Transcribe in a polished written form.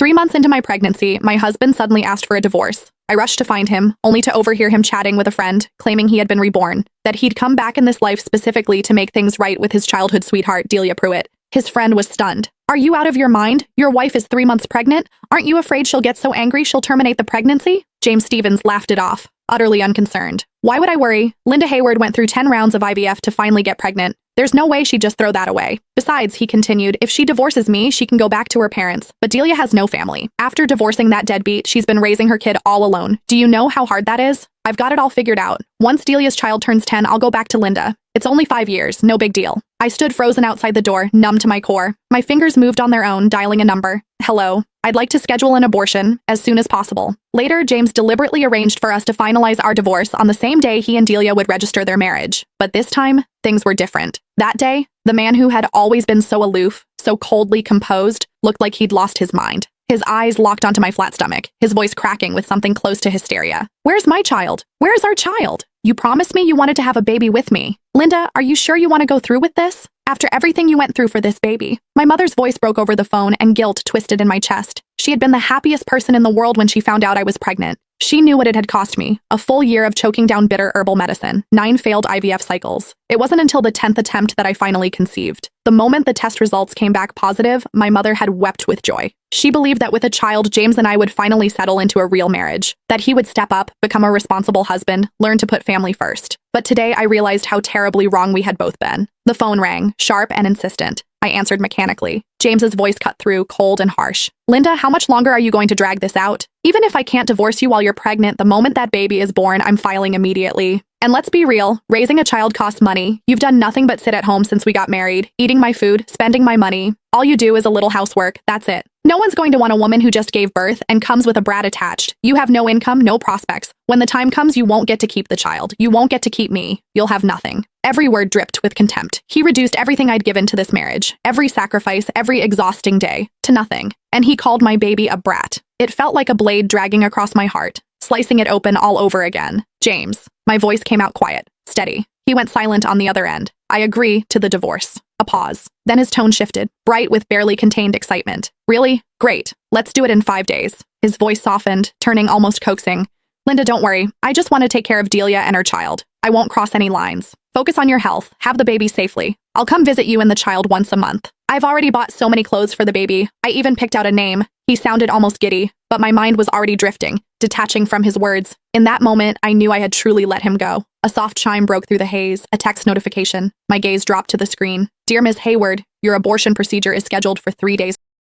3 months into my pregnancy, my husband suddenly asked for a divorce. I rushed to find him, only to overhear him chatting with a friend, claiming he had been reborn, that he'd come back in this life specifically to make things right with his childhood sweetheart, Delia Pruitt. His friend was stunned. "Are you out of your mind? Your wife is 3 months pregnant? Aren't you afraid she'll get so angry she'll terminate the pregnancy?" James Stevens laughed it off, utterly unconcerned. "Why would I worry? Linda Hayward went through 10 rounds of IVF to finally get pregnant. There's no way she'd just throw that away. Besides," he continued, "if she divorces me, she can go back to her parents. But Delia has no family. After divorcing that deadbeat, she's been raising her kid all alone. Do you know how hard that is? I've got it all figured out. Once Delia's child turns 10, I'll go back to Linda. It's only 5 years, no big deal." I stood frozen outside the door, numb to my core. My fingers moved on their own, dialing a number. "Hello. I'd like to schedule an abortion as soon as possible." Later, James deliberately arranged for us to finalize our divorce on the same day he and Delia would register their marriage. But this time, things were different. That day, the man who had always been so aloof, so coldly composed, looked like he'd lost his mind. His eyes locked onto my flat stomach, his voice cracking with something close to hysteria. "Where's my child? Where's our child? You promised me you wanted to have a baby with me. Linda, are you sure you want to go through with this? After everything you went through for this baby?" My mother's voice broke over the phone and guilt twisted in my chest. She had been the happiest person in the world when she found out I was pregnant. She knew what it had cost me, a full year of choking down bitter herbal medicine, 9 failed IVF cycles. It wasn't until the 10th attempt that I finally conceived. The moment the test results came back positive, my mother had wept with joy. She believed that with a child, James and I would finally settle into a real marriage, that he would step up, become a responsible husband, learn to put family first. But today I realized how terribly wrong we had both been. The phone rang, sharp and insistent. I answered mechanically. James's voice cut through, cold and harsh. "Linda, how much longer are you going to drag this out? Even if I can't divorce you while you're pregnant, the moment that baby is born, I'm filing immediately. And let's be real, raising a child costs money. You've done nothing but sit at home since we got married, eating my food, spending my money. All you do is a little housework, that's it. No one's going to want a woman who just gave birth and comes with a brat attached. You have no income, no prospects. When the time comes, you won't get to keep the child. You won't get to keep me. You'll have nothing." Every word dripped with contempt. He reduced everything I'd given to this marriage, every sacrifice, every exhausting day, to nothing. And he called my baby a brat. It felt like a blade dragging across my heart, slicing it open all over again. "James." My voice came out quiet, steady. He went silent on the other end. "I agree to the divorce." A pause. Then his tone shifted, bright with barely contained excitement. "Really? Great. Let's do it in 5 days." His voice softened, turning almost coaxing. "Linda, don't worry. I just want to take care of Delia and her child. I won't cross any lines. Focus on your health. Have the baby safely. I'll come visit you and the child once a month. I've already bought so many clothes for the baby. I even picked out a name." He sounded almost giddy, but my mind was already drifting, detaching from his words. In that moment, I knew I had truly let him go. A soft chime broke through the haze, a text notification. My gaze dropped to the screen. "Dear Ms. Hayward, your abortion procedure is scheduled for 3 days."